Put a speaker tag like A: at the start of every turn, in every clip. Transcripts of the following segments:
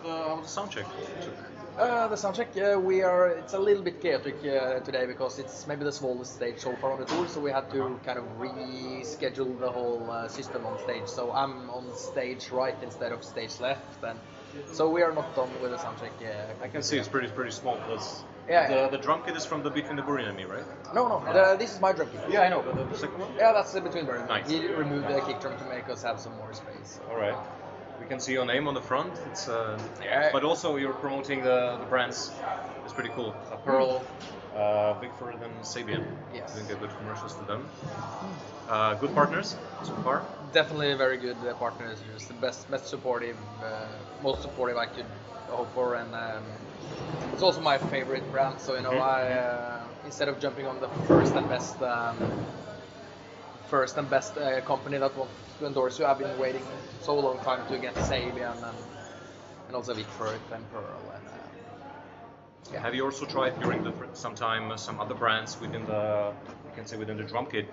A: how was the sound check?
B: The soundcheck, it's a little bit chaotic today because it's maybe the smallest stage so far on the tour, so we had to kind of reschedule the whole system on stage. So I'm on stage right instead of stage left, and so we are not done with the soundcheck.
A: I can see it's pretty small. Because
B: Yeah.
A: the drum kit is from the Between the Burin and Me, right?
B: No, this is my drum kit.
A: Yeah, I know, but the second one?
B: Yeah, that's Between Burn.
A: Nice.
B: He removed the kick drum to make us have some more space.
A: All right. We can see your name on the front. It's
B: Yeah.
A: but also you're promoting the brands. It's pretty cool. Pearl, Bigford, and Sabian.
B: Yes.
A: Doing good commercials to them. Good partners so far.
B: Definitely very good partners. Just the best supportive, most supportive I could hope for, and it's also my favorite brand. So I instead of jumping on the first and best company that wants to endorse you, I've been waiting so long time to get Sabian and also Bigford and Pearl. And, yeah.
A: Have you also tried during some other brands within the drum kit,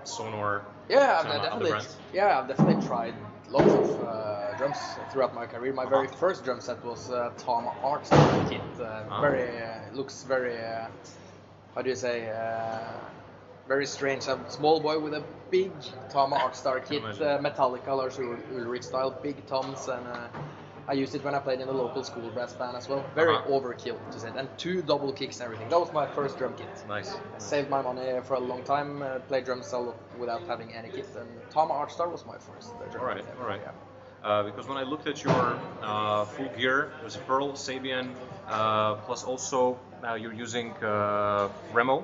A: Sonor?
B: Yeah,
A: I've
B: I've definitely tried lots of drums throughout my career. My very first drum set was Tom Artstar kit. Looks very, how do you say, very strange. A small boy with a big Tom Artstar kit, Metallica, Lars Ulrich style, big toms, and I used it when I played in the local school brass band as well. Very overkill to say, and 2 double kicks and everything. That was my first drum kit.
A: Nice.
B: I saved my money for a long time, played drums a lot without having any kit, and Tom Artstar was my first drum kit.
A: All right. Yeah. Because when I looked at your full gear, there's a Pearl, Sabian, plus also now you're using Remo.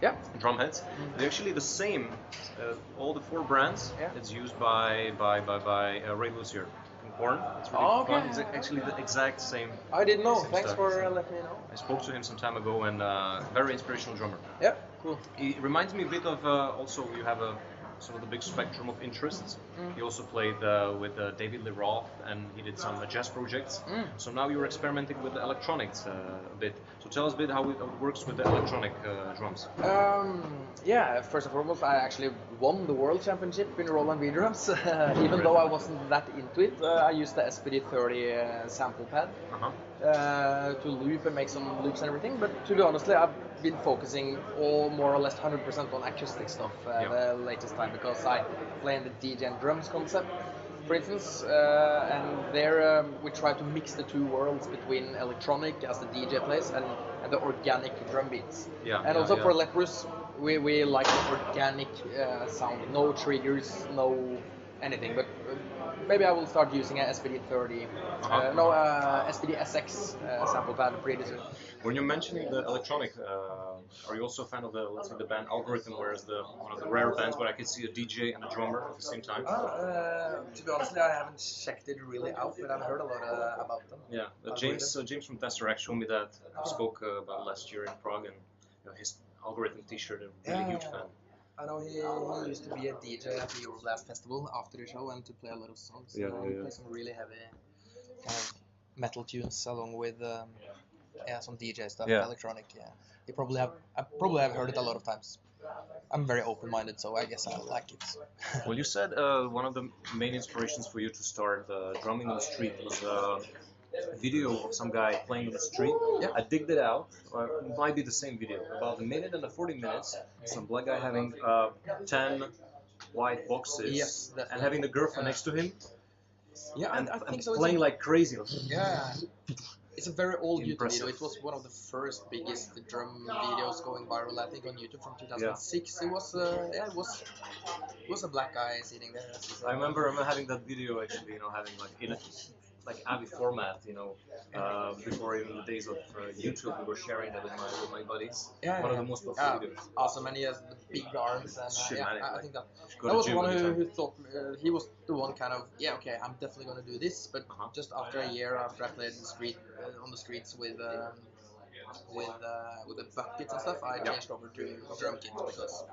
B: Yeah.
A: Drum heads. They're actually the same. All the 4 brands.
B: Yeah.
A: It's used by Ray Lucier. Horn. It's really fun. It's actually the exact same.
B: I didn't know.
A: Same
B: Thanks
A: stuff.
B: for letting me know.
A: I spoke to him some time ago, and very inspirational drummer.
B: Yeah, cool.
A: He reminds me a bit of also you have a sort of the big spectrum of interests. He also played with David Lee Roth, and he did some jazz projects. So now you're experimenting with the electronics a bit. So tell us a bit how it works with the electronic drums.
B: Yeah, first and foremost, I actually won the world championship in Roland V drums. Even though I wasn't that into it, I used the SPD30 sample pad to loop and make some loops and everything. But to be honestly, I've been focusing more or less 100% on acoustic stuff the latest time, because I play in the DJ&Drums concept, for instance, and there we try to mix the 2 worlds between electronic as the DJ plays and the organic drum beats. For Leprous, we like the organic sound, no triggers, no anything. But maybe I will start using a SPD30, SPD SX sample pad pretty soon.
A: When you're mentioning the electronic, are you also a fan of the band Algorithm, whereas one of the rare bands where I could see a DJ and a drummer at the same time?
B: To be honest, I haven't checked it really out, but I've heard a lot about them.
A: Yeah, James from Tesseract showed me that. I spoke about last year in Prague, and his Algorithm T-shirt. I'm really huge fan.
B: I know he used to be a DJ at the Euroblast Festival after the show and to play a lot of songs. He plays some really heavy kind of metal tunes along with some DJ stuff, electronic. Yeah, I probably have heard it a lot of times. I'm very open-minded, so I guess I like it.
A: Well, you said one of the main inspirations for you to start drumming on the street was a video of some guy playing on the street.
B: Yeah.
A: I digged it out. It might be the same video. About a minute and 40 minutes, some black guy having 10 white boxes and having the girlfriend next to him.
B: Yeah,
A: and
B: I think so.
A: Playing like crazy.
B: Yeah. It's a very old YouTube video. It was one of the first biggest drum videos going viral, I think, on YouTube from 2006. It was a black guy sitting there.
A: I remember having that video actually, having in a AVI format, before even the days of YouTube. We were sharing that with my buddies. One of the most popular videos.
B: Awesome, and he has the big arms, and I think that was
A: the
B: one who thought he was the one kind of I'm definitely gonna do this. But just after a year after I played on the streets with the buckets and stuff, I changed over to drum kit because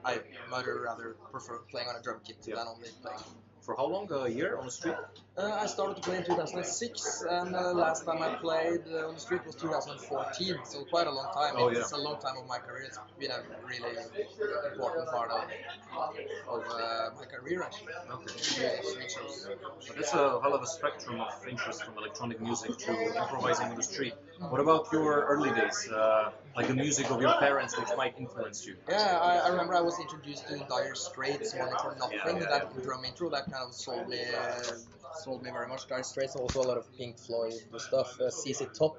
B: I much rather prefer playing on a drum kit than only playing
A: For how long? A year on the street?
B: I started to play in 2006, and last time I played on the street was 2014, so quite a long time.
A: Oh,
B: It's a long time of my career. It's been a really important part of my career, actually.
A: Okay.
B: Street shows.
A: But that's a hell of a spectrum of interest from electronic music to improvising on the street. What about your early days, like the music of your parents, which might influence you?
B: Yeah, I remember I was introduced to Dire Straits, Money for Nothing, that intro that kind of sold me very much. Dire Straits, also a lot of Pink Floyd stuff, CC Top.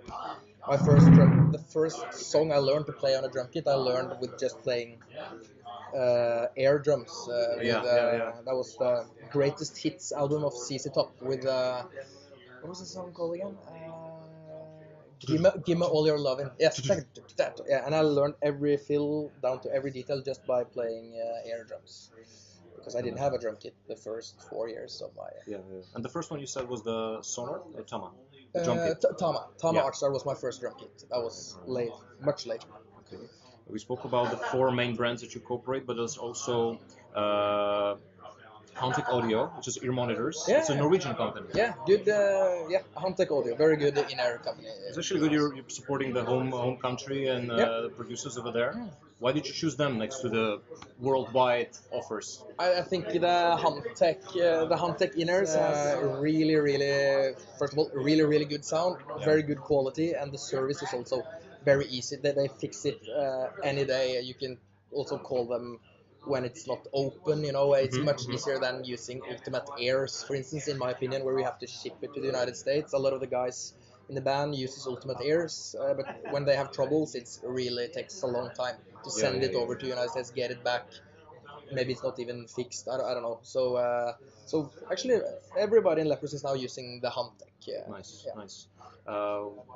B: The first song I learned to play on a drum kit, I learned with just playing air drums. That was the greatest hits album of CC Top with what was the song called again? Give me all your loving. Yes, that. Yeah, and I learned every fill down to every detail just by playing air drums. Because I didn't have a drum kit the first 4 years of my.
A: Yeah. And the first one you said was the Sonor or Tama? The drum kit.
B: Tama Artstar was my first drum kit. That was much later.
A: Okay. We spoke about the 4 main brands that you cooperate, but there's also Hantec Audio, which is ear monitors.
B: Yeah.
A: It's a Norwegian company.
B: Yeah, good. Hantec Audio, very good in-ear company.
A: It's actually good you're supporting the home country and the producers over there. Yeah. Why did you choose them next to the worldwide offers?
B: I think the Hantec in-ears really, first of all, really good sound, very good quality, and the service is also very easy. They fix it any day. You can also call them when it's not open, it's much easier than using Ultimate Airs, for instance, in my opinion, where we have to ship it to the United States. A lot of the guys in the band uses Ultimate Airs, but when they have troubles, it takes a long time to send it over to the United States, get it back. Maybe it's not even fixed. I don't know. So actually, everybody in Leprous is now using the Hantec.
A: Nice.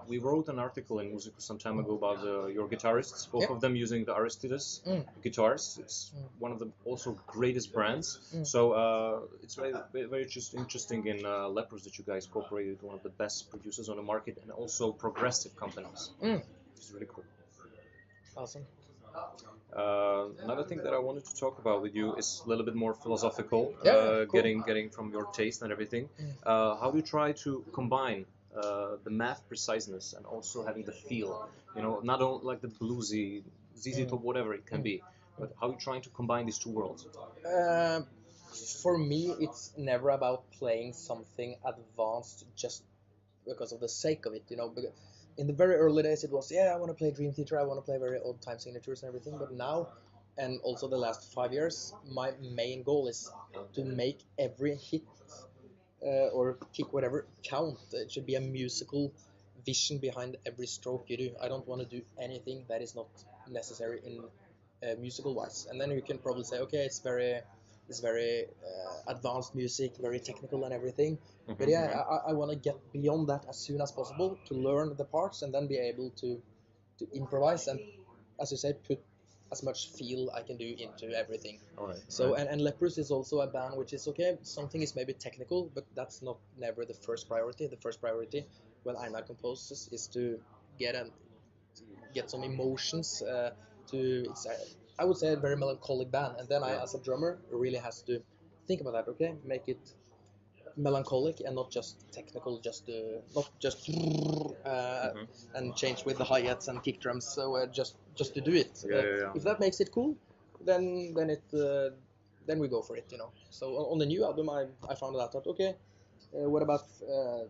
A: We wrote an article in Music some time ago about your guitarists, both of them using the Aristides guitars. It's one of the also greatest brands. So it's very just interesting in Leprous that you guys cooperated with one of the best producers on the market and also progressive companies. It's really cool.
B: Awesome.
A: Another thing that I wanted to talk about with you is a little bit more philosophical,
B: cool.
A: getting from your taste and everything. How do you try to combine the math preciseness and also having the feel? Not only like the bluesy, ZZ Top, whatever it can be, but how are you trying to combine these two worlds?
B: For me, it's never about playing something advanced just because of the sake of it, because in the very early days, it was, I want to play Dream Theater, I want to play very old time signatures and everything, but now, and also the last 5 years, my main goal is to make every hit or kick, whatever, count. It should be a musical vision behind every stroke you do. I don't want to do anything that is not necessary in musical-wise. And then you can probably say, okay, it's very advanced music, very technical and everything. But I want to get beyond that as soon as possible to learn the parts and then be able to improvise and, as you say, put as much feel I can do into everything.
A: All right.
B: So and Leprous is also a band which is okay. Something is maybe technical, but that's not never the first priority. The first priority when Einar composes is to get some emotions. I would say a very melancholic band, and then I, as a drummer, really has to think about that. Okay, make it melancholic and not just technical, not just and change with the hi-hats and kick drums. So just to do it. If that makes it cool, then we go for it. So on the new album, I found out that okay, what about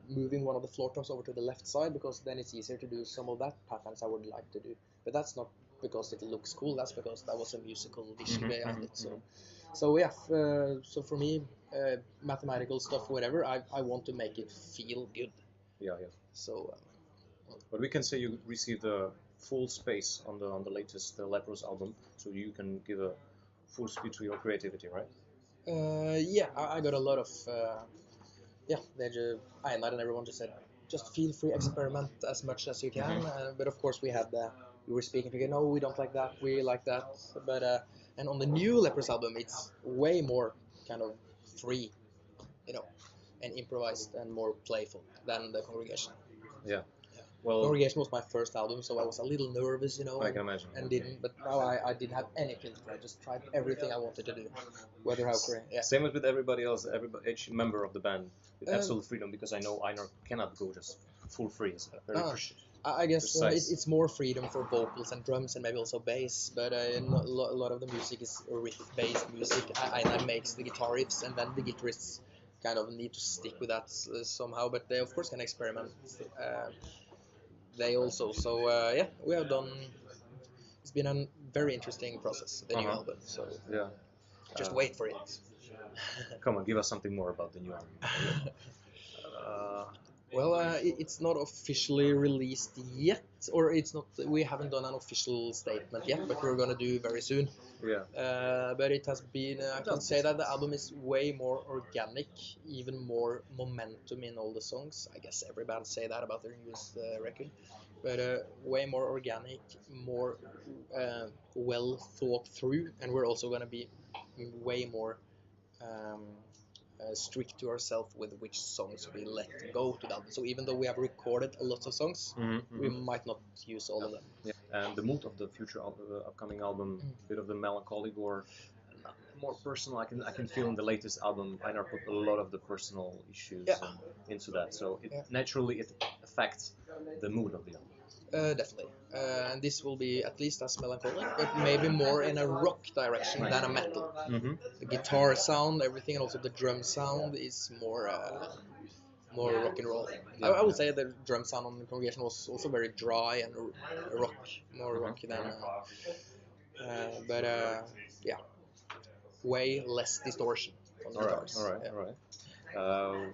B: moving one of the floor toms over to the left side, because then it's easier to do some of that patterns I would like to do. But that's not because it looks cool. That's because that was a musical vision behind it. So for me, mathematical stuff, whatever, I want to make it feel good. So.
A: But we can say you received a full space on the latest Leprous album, so you can give a full speed to your creativity, right?
B: I got a lot of. Einar and everyone just said, just feel free, experiment as much as you can. But of course we were speaking together, no, we don't like that, we like that. But and on the new Leprous album, it's way more kind of free, and improvised and more playful than the Congregation.
A: Well,
B: Congregation was my first album, so I was a little nervous, you know.
A: I can imagine.
B: And didn't, but now I didn't have any filter. I just tried everything I wanted to do, whether how career. Yeah.
A: Same with everybody else, each member of the band, with absolute freedom, because I know Einar cannot go just full free. It's very
B: I guess it's more freedom for vocals and drums and maybe also bass, but a lot of the music is riff-based music. Einar makes the guitar riffs, and then the guitarists kind of need to stick with that somehow, but they of course can experiment. They also, so yeah, we have done. It's been a very interesting process, the new album. So
A: yeah,
B: just wait for it.
A: Come on, give us something more about the new album.
B: Well, it's not officially released yet, or it's not. We haven't done an official statement yet, but we're gonna do very soon.
A: Yeah.
B: But it has been. I can say that the album is way more organic, even more momentum in all the songs. I guess every band say that about their newest record, but way more organic, more well thought through, and we're also gonna be way more. Strict to ourselves with which songs we let go to the album. So even though we have recorded a lot of songs, we might not use all of them.
A: Yeah. And the mood of the future upcoming album, a bit of the melancholic or more personal. I can feel in the latest album, Einar put a lot of the personal issues into that. So naturally it affects the mood of the album.
B: Definitely. And this will be at least as melancholic, but maybe more in a rock direction than a metal. The guitar sound, everything, and also the drum sound is more rock and roll. I would say the drum sound on the Congregation was also very dry and more rock than. But yeah, way less distortion on the guitars.
A: All right.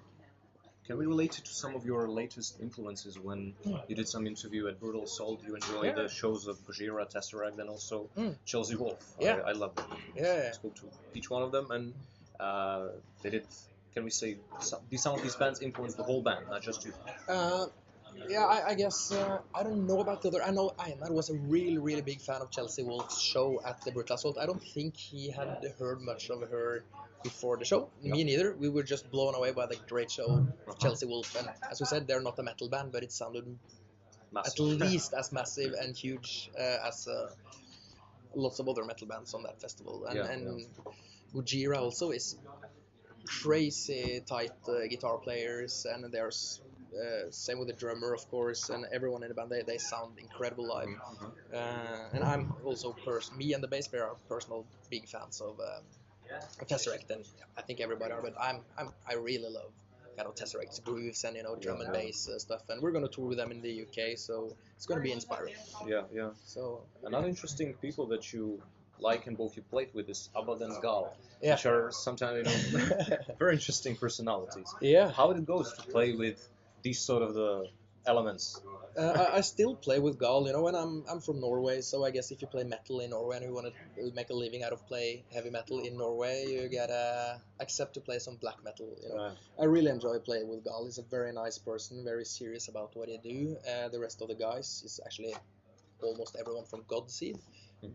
A: Can we relate it to some of your latest influences when you did some interview at Brutal Assault? You enjoyed the shows of Gojira, Tesseract, and also Chelsea Wolf.
B: Yeah.
A: I love them. I spoke to each one of them, and they did. Can we say some of these bands influenced the whole band, not just you?
B: Yeah, I guess I don't know about the other. I know Einar was a really big fan of Chelsea Wolf's show at the Brutal Assault. I don't think he had heard much of her before the show. Me neither. We were just blown away by the great show of Chelsea Wolf. And as we said, they're not a metal band, but it sounded at least as massive and huge as lots of other metal bands on that festival. And Gojira also is crazy tight guitar players, and there's same with the drummer, of course, and everyone in the band. They sound incredible live. And I'm also me and the bass player are personal big fans of Tesseract, and I think everybody are. But I really love kind of Tesseract's grooves and drum and bass stuff. And we're gonna tour with them in the UK, so it's gonna be inspiring.
A: Yeah. So another interesting people that you like and both you played with is Abad and Gal, which are sometimes very interesting personalities.
B: Yeah.
A: How it goes to play with these sort of the elements?
B: I still play with Gal, and I'm from Norway, so I guess if you play metal in Norway and you want to make a living out of play heavy metal in Norway, you gotta accept to play some black metal. I really enjoy playing with Gal. He's a very nice person, very serious about what he do. The rest of the guys is actually almost everyone from Godseed.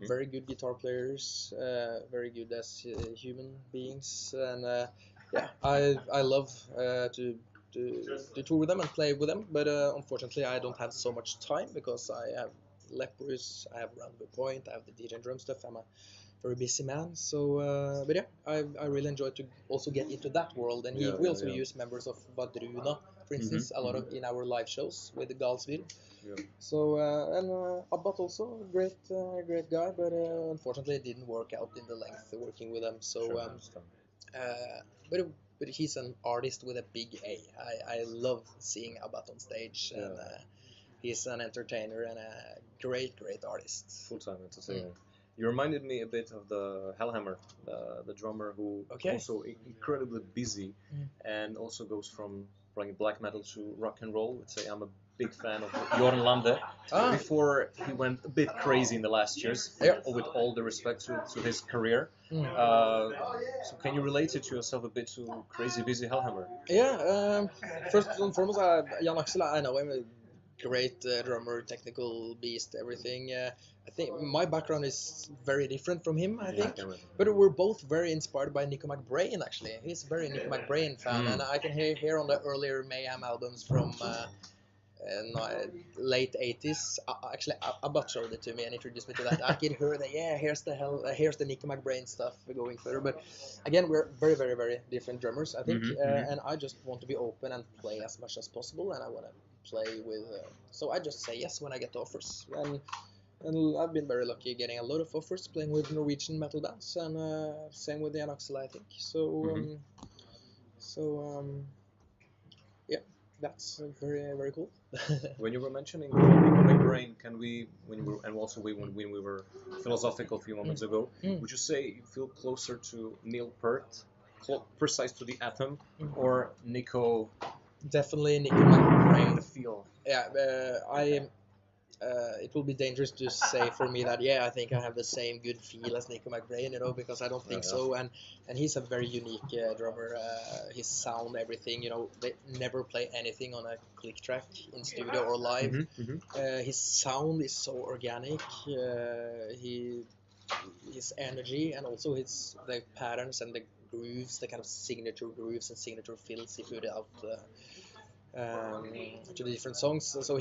B: Very good guitar players, very good as human beings, and I love to tour with them and play with them, but unfortunately I don't have so much time because I have Leprous, I have Rendezvous Point, I have the DJ&Drums stuff. I'm a very busy man, so but yeah, I really enjoy to also get into that world, and we also use members of Vadruna, for instance, a lot of in our live shows with the Galsville. So and Abbat also great guy, but unfortunately it didn't work out in the length working with them. So but he's an artist with a big A. I love seeing Abbat on stage, and he's an entertainer and a great artist.
A: Full-time entertainer. You reminded me a bit of the Hellhammer, the drummer who also incredibly busy and also goes from playing black metal to rock and roll. Let's say I'm a big fan of Jorn Lande before he went a bit crazy in the last years, with all the respect to his career. So can you relate it to yourself a bit to crazy busy Hellhammer?
B: Yeah, first and foremost, Jan Axel, I know him, a great drummer, technical beast, everything. I think my background is very different from him, I think. But we're both very inspired by Nico McBrain, actually. He's a very Nico McBrain fan, and I can hear on the earlier Mayhem albums from late 80s. Actually, Abba showed it to me and introduced me to that. I could hear that, yeah, here's the Nicky McBrain stuff going further. But again, we're very, very, very different drummers, I think. And I just want to be open and play as much as possible. And I want to play with... so I just say yes when I get the offers. And I've been very lucky getting a lot of offers playing with Norwegian metal bands. And same with Jan Axel, I think. Yeah, that's very, very cool.
A: When you were mentioning Nicky McBrain, when we were philosophical a few moments ago, would you say you feel closer to Neil Peart, precise to the atom, or Nico?
B: Definitely Nicky McBrain.
A: The feel.
B: Yeah, it will be dangerous to say for me that I think I have the same good feel as Nicky McBrain, because I don't think so. And he's a very unique drummer. His sound, everything, they never play anything on a click track in studio or live. His sound is so organic. His energy and also the patterns and the grooves, the kind of signature grooves and signature fills he put out to the different songs. So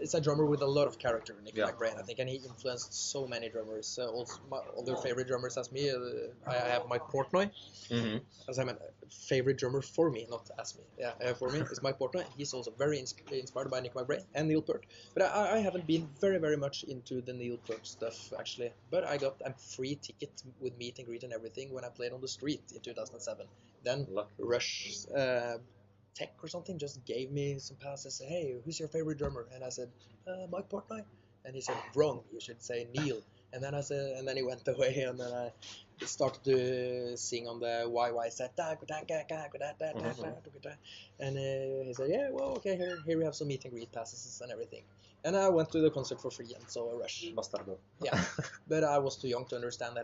B: it's a drummer with a lot of character, Nicky McBrain, I think, and he influenced so many drummers. Also, my other favorite drummers as me, I have Mike Portnoy, as I'm a favorite drummer for me, not as me. For me, it's Mike Portnoy. He's also very inspired by Nicky McBrain and Neil Peart. But I haven't been very, very much into the Neil Peart stuff, actually. But I got a free ticket with meet and greet and everything when I played on the street in 2007. Then Rush... Tech or something just gave me some passes. Hey, who's your favorite drummer? And I said, Mike Portnoy. And he said, wrong. You should say Neil. And then he went away, and then I started to sing on the YY set. And he said, yeah, well, okay, here we have some meet and greet passes and everything. And I went to the concert for free and saw a Rush.
A: Bastardo.
B: Yeah, but I was too young to understand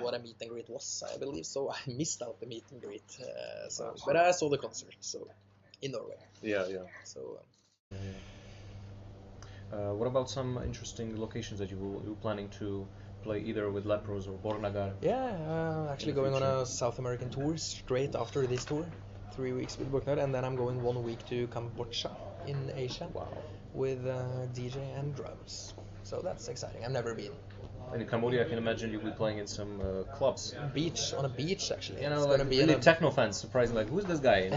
B: what a meet and greet was, I believe. So I missed out the meet and greet. But I saw the concert. So. In Norway.
A: Yeah.
B: So.
A: What about some interesting locations that you're planning to play either with Leprous or Borknagar?
B: Yeah, actually going on a South American tour straight after this tour. 3 weeks with Borknagar, and then I'm going 1 week to Cambodia in Asia with DJ&Drums. So that's exciting. I've never been.
A: And in Cambodia, I can imagine you'll be playing in some clubs.
B: On a beach, actually.
A: It's like really techno fans, surprising. Like, who's this guy?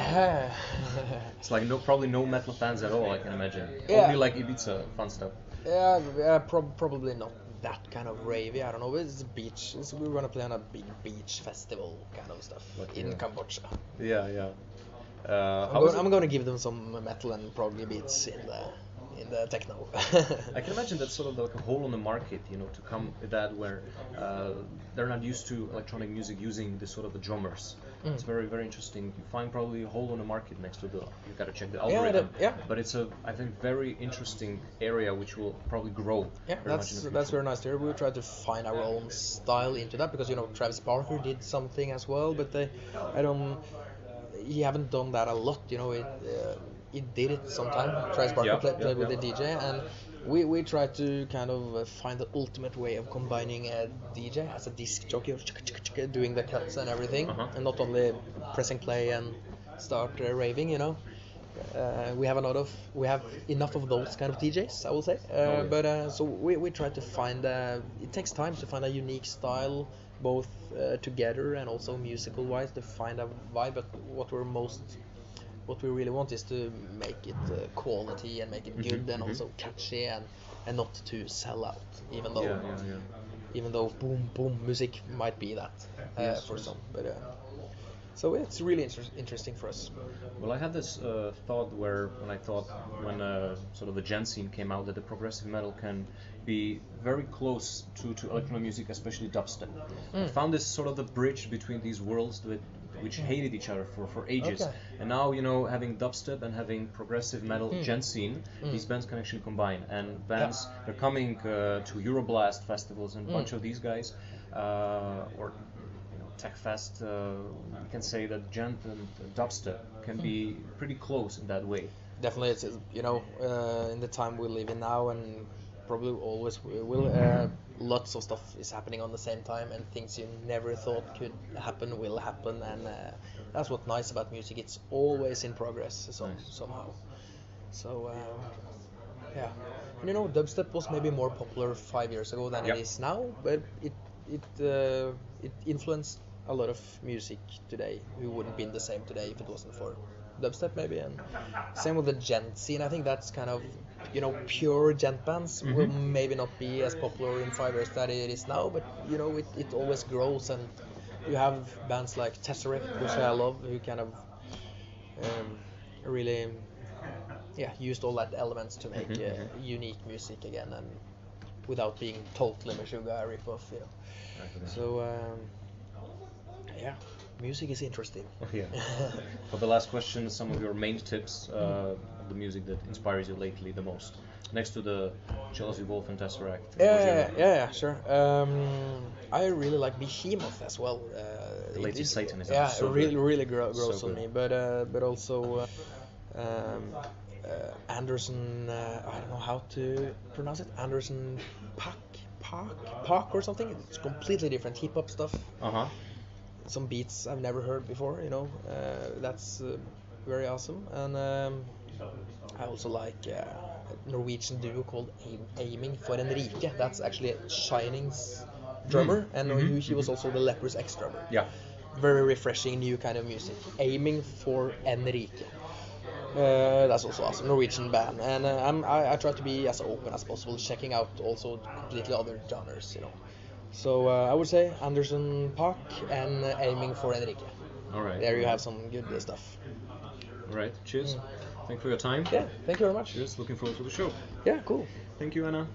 A: It's like probably no metal fans at all, I can imagine. Only like Ibiza fun stuff.
B: Yeah, probably not that kind of ravey. I don't know. It's a beach. We're gonna play on a big beach festival kind of stuff in Cambodia.
A: Yeah.
B: I'm gonna give them some metal and prog beats in the techno.
A: I can imagine that's sort of like a hole in the market, to come with that where they're not used to electronic music using this sort of the drummers. It's very, very interesting. You find probably a hole in the market next to you gotta check the algorithm. But it's I think, very interesting area which will probably grow.
B: Yeah, that's very nice to hear. We try to find our own style into that because Travis Barker did something as well, but he haven't done that a lot. He did it sometime. Travis Barker played with the DJ, and we try to kind of find the ultimate way of combining a DJ as a disc jockey, doing the cuts and everything, and not only pressing play and start raving. We have enough of those kind of DJs, I will say. But so we try to find. It takes time to find a unique style, both together and also musical wise, to find a vibe. But what we really want is to make it quality and make it good and also catchy and not to sell out, even though boom boom music might be that for some. But so it's really interesting for us.
A: Well, I had this thought when sort of the gen scene came out, that the progressive metal can be very close to electronic music, especially dubstep. I found this sort of the bridge between these worlds which hated each other for ages. And now, having dubstep and having progressive metal gen scene, these bands can actually combine. And bands, they're coming to Euroblast festivals, and a bunch of these guys, or TechFest, we can say that gent and dubstep can be pretty close in that way.
B: Definitely, it's in the time we live in now, and probably always will. Lots of stuff is happening on the same time, and things you never thought could happen will happen, and that's what's nice about music. It's always in progress somehow. So yeah, and dubstep was maybe more popular 5 years ago than it is now, but it influenced a lot of music today who wouldn't been the same today if it wasn't for dubstep maybe. And same with the gent scene. I think that's kind of pure gent bands will maybe not be as popular in 5 years that it is now, but it always grows. And you have bands like Tesseract, which I love, who kind of really used all that elements to make unique music again, and without being totally Meshuggah rip-off. So yeah, music is interesting.
A: Yeah. For the last question, some of your main tips of the music that inspires you lately the most, next to the Chelsea Wolf and Tesseract.
B: Yeah, sure. I really like Behemoth as well.
A: The latest Satanism.
B: Yeah,
A: so
B: really grows
A: so
B: on me. But also Anderson. I don't know how to pronounce it. Anderson Park or something. It's completely different hip hop stuff. Some beats I've never heard before. That's very awesome. And I also like a Norwegian duo called Aiming for Enrique. That's actually Shining's drummer, and he was also the Leprous ex-drummer.
A: Yeah.
B: Very refreshing new kind of music. Aiming for Enrique. That's also awesome. Norwegian band, and I try to be as open as possible, checking out also completely other genres. So I would say Anderson Park and Aiming for Enrique.
A: All right.
B: There you have some good stuff.
A: All right. Cheers. Thank you for your time.
B: Yeah. Thank you very much.
A: Cheers. Looking forward to the show.
B: Yeah. Cool.
A: Thank you, Anna.